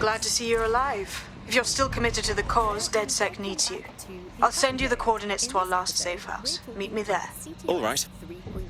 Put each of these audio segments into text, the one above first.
Glad to see you're alive. If you're still committed to the cause, DedSec needs you. I'll send you the coordinates to our last safe house. Meet me there. All right. 3.0,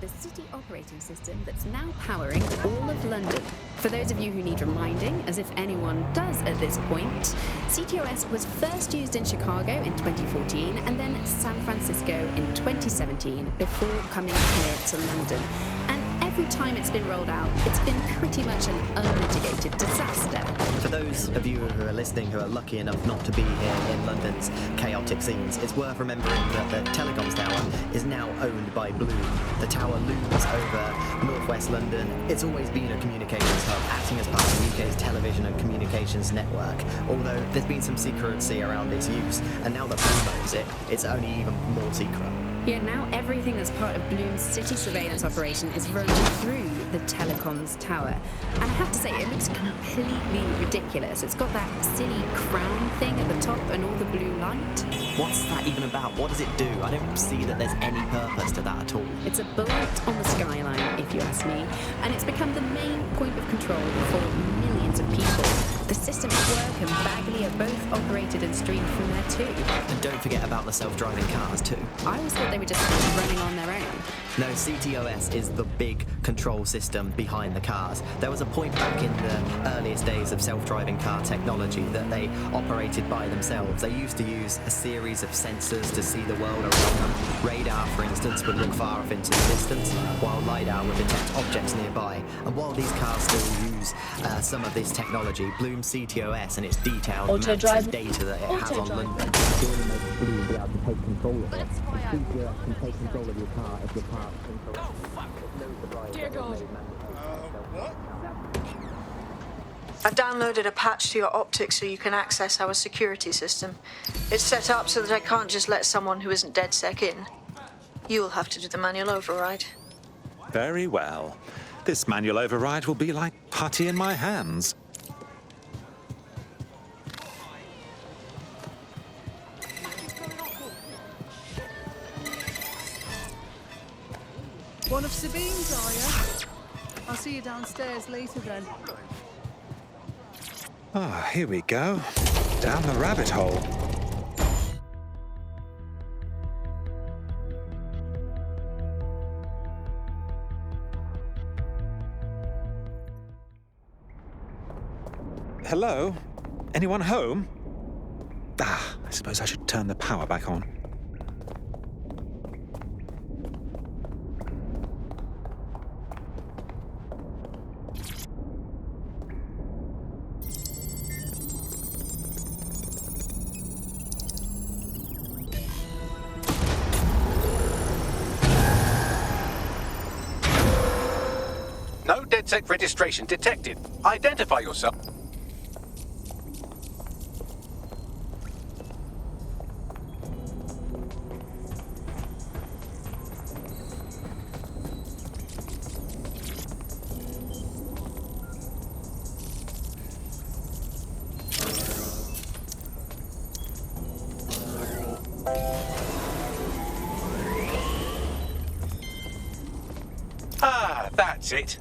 the city operating system that's now powering all of London. For those of you who need reminding, as if anyone does at this point, CTOS was first used in Chicago in 2014 and then San Francisco in 2017 before coming here to London. And every time it's been rolled out, it's been pretty much an unmitigated disaster. For those of you who are listening who are lucky enough not to be here in London's chaotic scenes, it's worth remembering that the telecoms tower is now owned by Bloom. The tower looms over northwest London. It's always been a communications hub, acting as part of the UK's television and communications network, although there's been some secrecy around its use, and now that Bloom owns it, it's only even more secret. Yeah, now everything that's part of Bloom's city surveillance operation is running through the telecoms tower. And I have to say, it looks completely ridiculous. It's got that silly crown thing at the top and all the blue light. What's that even about? What does it do? I don't see that there's any purpose to that at all. It's a bullet on the skyline, if you ask me, and it's become the main point of control for millions of people. The system at work and Bagley are both operated and streamed from there too. And don't forget about the self-driving cars too. I always thought they were just running on their own. No, CTOS is the big control system behind the cars. There was a point back in the earliest days of self-driving car technology that they operated by themselves. They used to use a series of sensors to see the world around them. Radar, for instance, would look far off into the distance, while LiDAR would detect objects nearby. And while these cars still use some of this technology, Bloom CTOS and its detailed maps and data that it has on London will make Bloom be able to take control of it. CTOS can take control of your car if your car is incorrect. Dear God. What? I've downloaded a patch to your optics so you can access our security system. It's set up so that I can't just let someone who isn't DedSec in. You'll have to do the manual override. Very well. This manual override will be like putty in my hands. One of Sabine's, are you? I'll see you downstairs later then. Ah, here we go. Down the rabbit hole. Hello? Anyone home? Ah, I suppose I should turn the power back on. No DedSec registration detected. Identify yourself. Ah, that's it.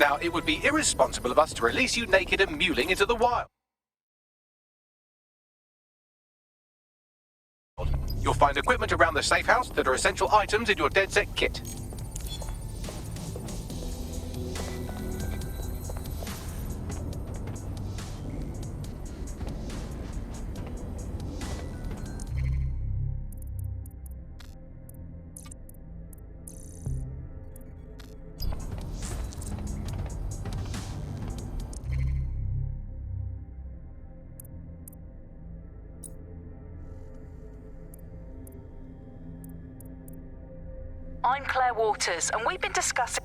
Now, it would be irresponsible of us to release you naked and mewling into the wild. You'll find equipment around the safe house that are essential items in your DedSec kit. I'm Claire Waters, and we've been discussing...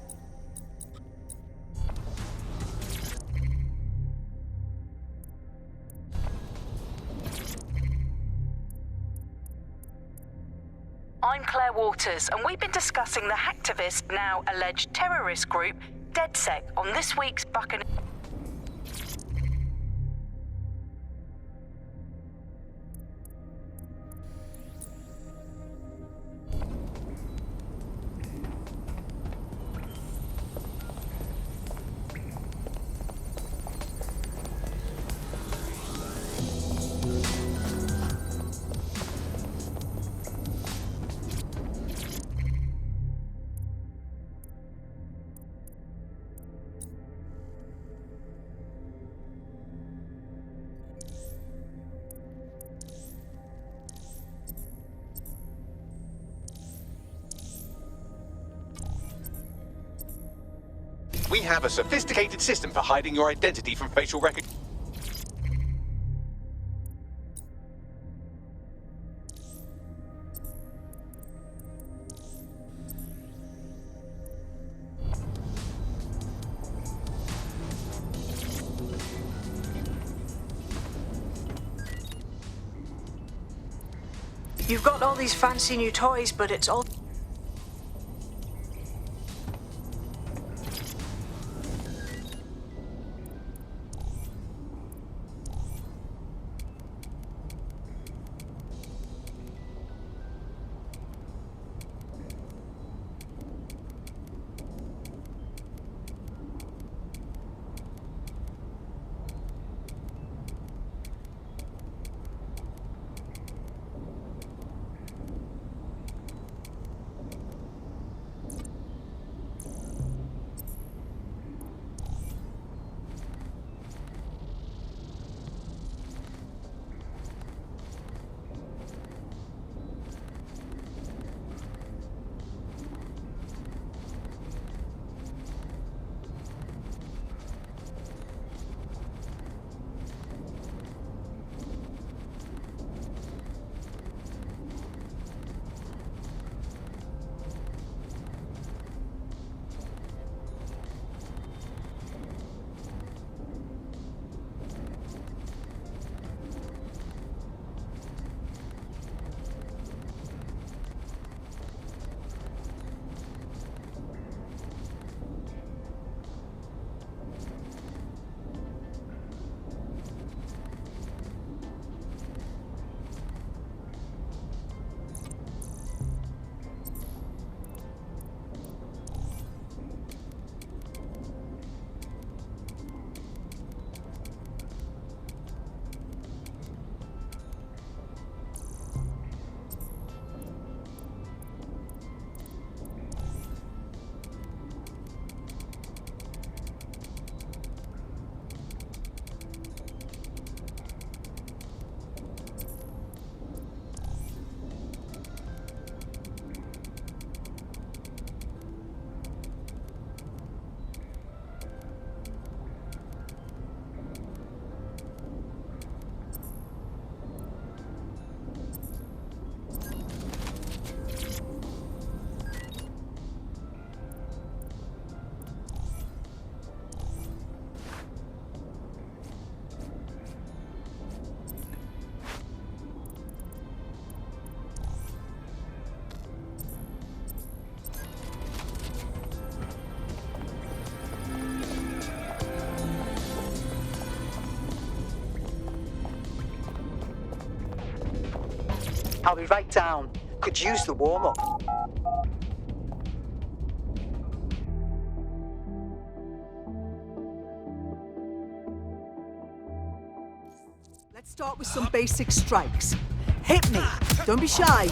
I'm Claire Waters, and we've been discussing the hacktivist, now alleged terrorist group, DedSec, on this week's Buccaneer... We have a sophisticated system for hiding your identity from facial recognition. You've got all these fancy new toys, but it's all... I'll be right down. Could use the warm-up. Let's start with some basic strikes. Hit me. Don't be shy.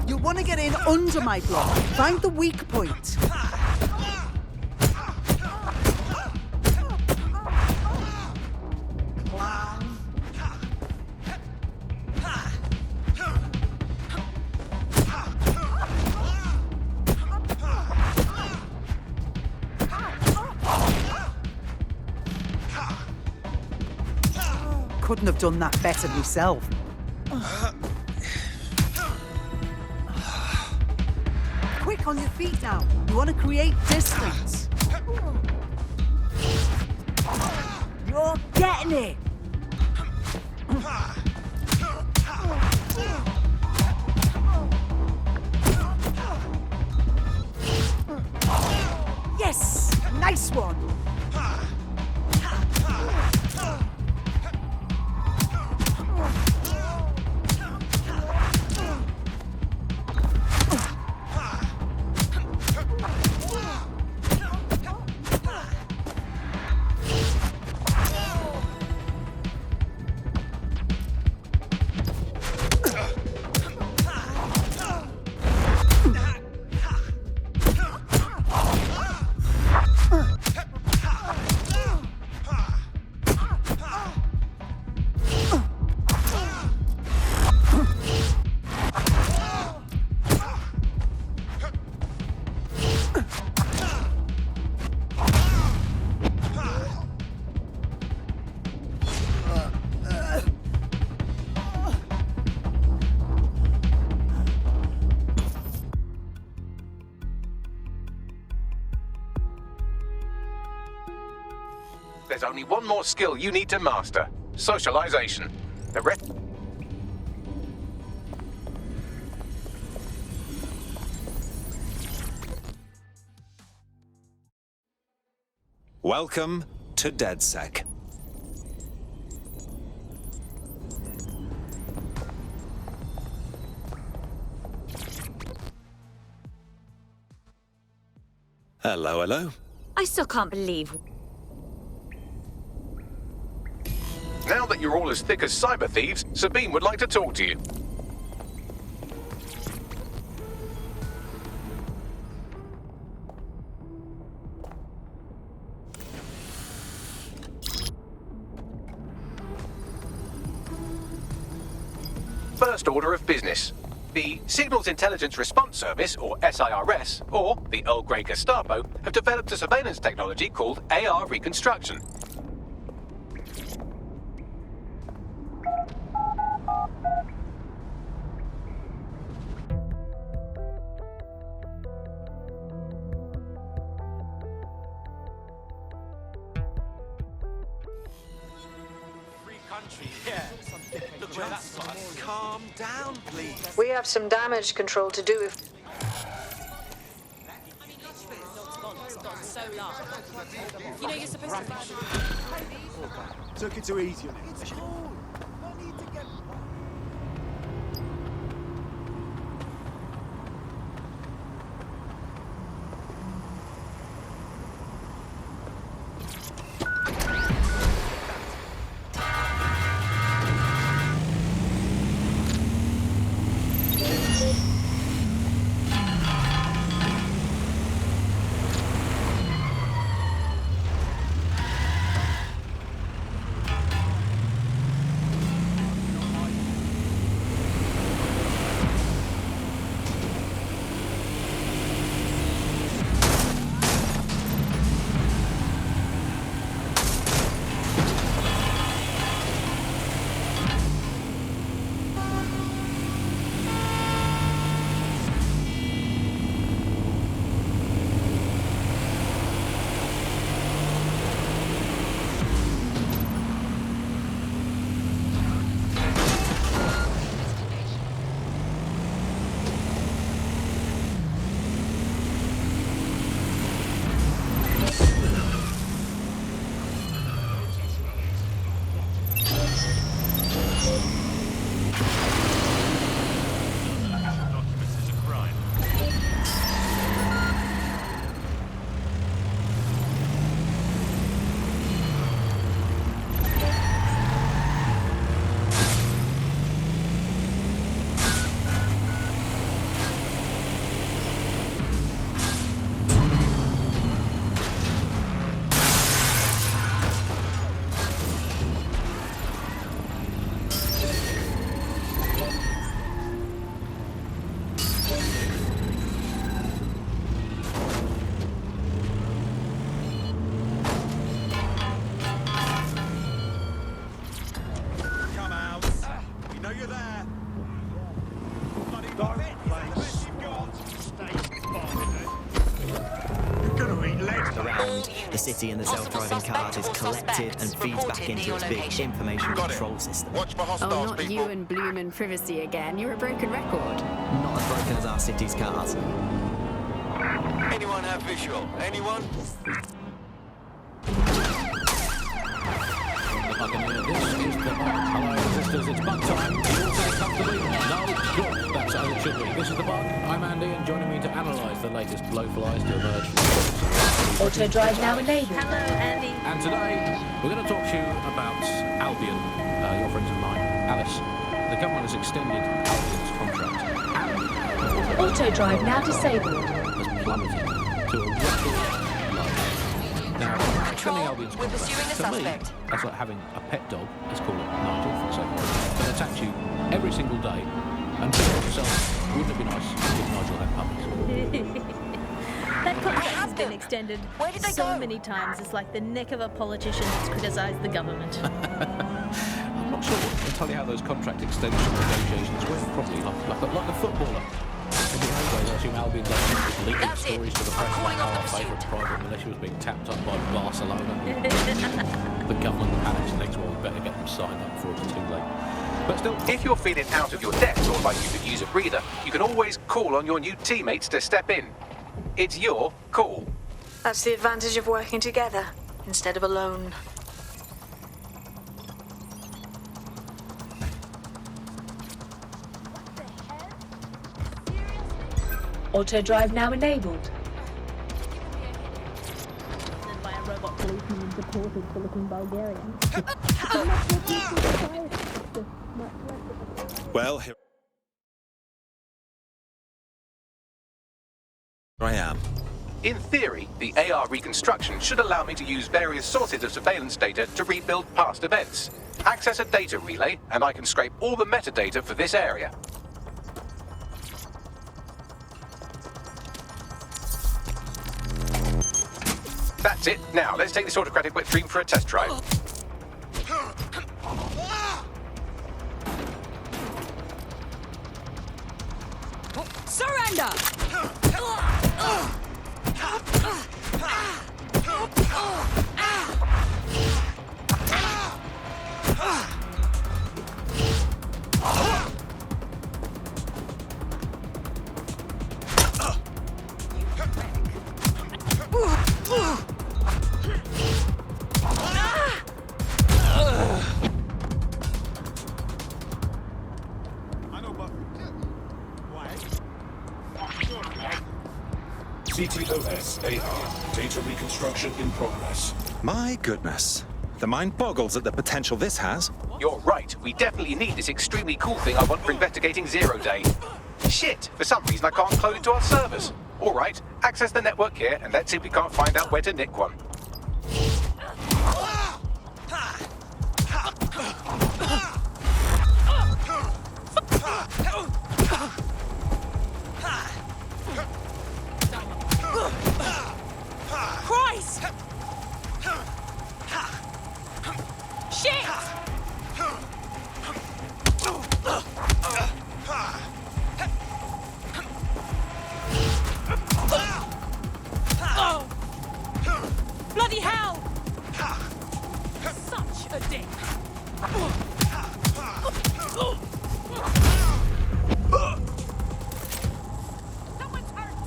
You'll want to get in under my block. Find the weak point. Couldn't have done that better myself. back on your feet now. You want to create distance. You're getting it. Yes! Nice one! There's only one more skill you need to master. Socialization. The rest... Welcome to DedSec. Hello, hello. I still can't believe... Now that you're all as thick as cyber thieves, Sabine would like to talk to you. First order of business. The Signals Intelligence Response Service, or SIRS, or the Earl Grey Gestapo, have developed a surveillance technology called AR Reconstruction. Calm down, please. We have some damage control to do if... You know you're supposed to... Took it too easy on it. Don't place. Stay far. city and the self-driving cars is collected and feeds back into its big information control system. Watch for Oh, hostiles, not people. you and Bloom and privacy again. You're a broken record. Not as broken as our city's cars. Anyone have visual? Anyone? Hello, resistors, it's bug time. You all say comfortably? No? Good. That's how it should be. This is The Bug. I'm Andy, and joining me to analyse the latest blowflies to emerge from Auto drive now enabled. Hello, Andy. And today, we're going to talk to you about Albion, your friends of mine. Alice, the government has extended Albion's contract and Auto drive now disabled. has plummeted to a record low. Now, extending Albion's we're contract, pursuing a to me, suspect. that's like having a pet dog, let's call it Nigel for the sake of it, that attacks you every single day, and think to yourself, wouldn't it be nice if Nigel had puppies? That contract has been extended Where did they so go? many times. It's like the neck of a politician that's criticised the government. I'm not sure entirely how those contract extension negotiations went properly, like a footballer. In the old days, I assume Albion just leaked That's it. stories to the I'm press calling about off how the our favourite pursuit. private militia was being tapped up by Barcelona. The government panics and thinks, well, we better get them signed up before it's too late. But still, If you're feeling out of your depth or like you could use a breather, you can always call on your new teammates to step in. It's your call. That's the advantage of working together instead of alone. Auto drive now enabled. By a robot policeman and deported for looking Bulgarian. Well, here I am. In theory, the AR reconstruction should allow me to use various sources of surveillance data to rebuild past events. Access a data relay, and I can scrape all the metadata for this area. That's it. Now, let's take this autocratic wet dream for a test drive. Surrender! CTOS AR. Data reconstruction in progress. My goodness. The mind boggles at the potential this has. You're right. We definitely need this extremely cool thing I want for investigating Zero Day. Shit! For some reason I can't clone it to our servers. All right, access the network here, and let's see if we can't find out where to nick one. Christ! Shit! Bloody hell! Such a dick. Someone's hurt.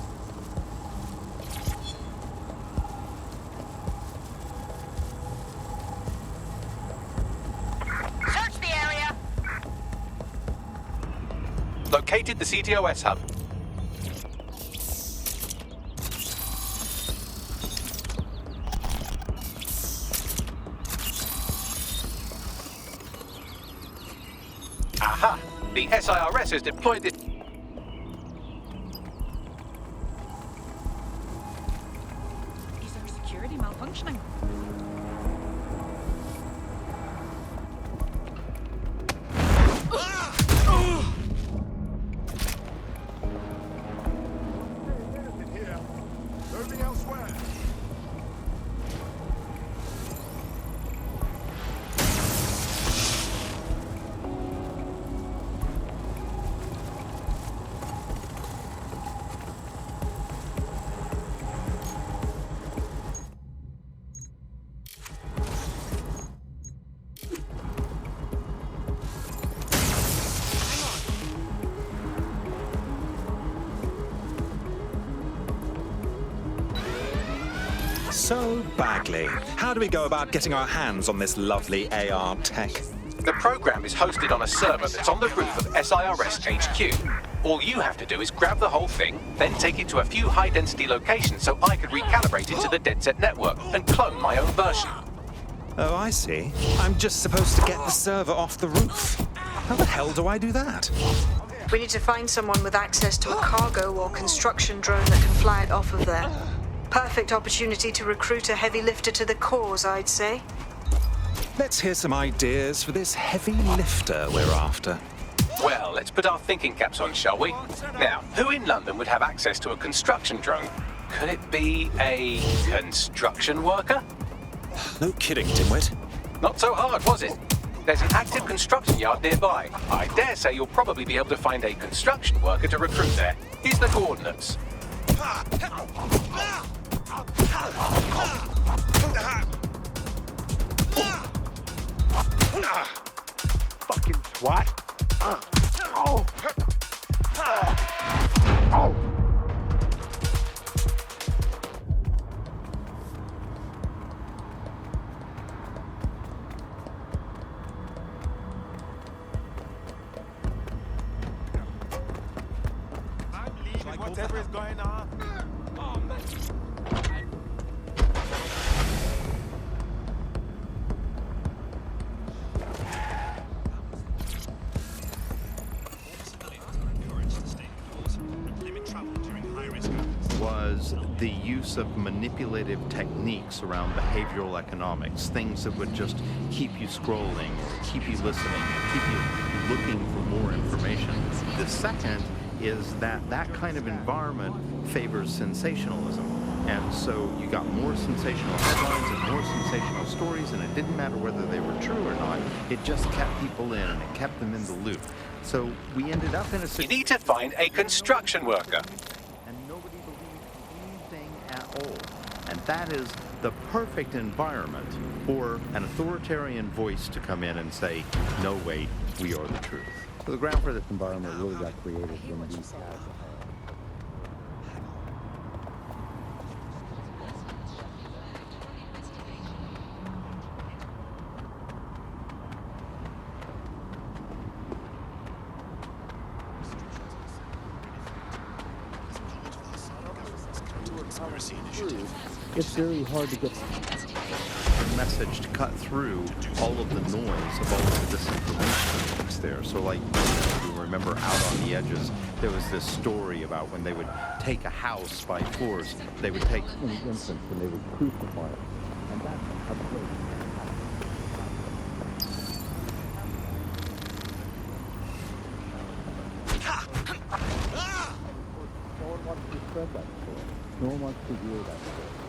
Search the area. Located the CTOS hub. Aha! The SIRS has deployed this. Is our security malfunctioning? Moving elsewhere. So, Bagley, how do we go about getting our hands on this lovely AR tech? The program is hosted on a server that's on the roof of SIRS HQ. All you have to do is grab the whole thing, then take it to a few high-density locations so I can recalibrate it to the DedSec network and clone my own version. Oh, I see. I'm just supposed to get the server off the roof. How the hell do I do that? We need to find someone with access to a cargo or construction drone that can fly it off of there. Perfect opportunity to recruit a heavy lifter to the cause, I'd say. Let's hear some ideas for this heavy lifter we're after. Well, let's put our thinking caps on, shall we? Now, who in London would have access to a construction drone? Could it be a construction worker? No kidding, Dimwit. Not so hard, was it? There's an active construction yard nearby. I dare say you'll probably be able to find a construction worker to recruit there. Here's the coordinates. Fucking twat. Whatever is going on. Was the use of manipulative techniques around behavioral economics, things that would just keep you scrolling, or keep you listening, keep you looking for more information. The second is that that kind of environment favors sensationalism. And so you got more sensational headlines and more sensational stories, and it didn't matter whether they were true or not. It just kept people in, and it kept them in the loop. So we ended up in a situation... You need to find a construction worker. And nobody believed anything at all. And that is the perfect environment for an authoritarian voice to come in and say, no, wait, we are the truth. So the ground for this environment really got created when these guys... It's very hard to get the message to cut through all of the noise of all of the disinformation that's there. So like, you remember Out on the Edges, there was this story about when they would take a house by force, they would take an infant and they would crucify it. And that's a place. No one wants to spread that story. No one wants to hear that story.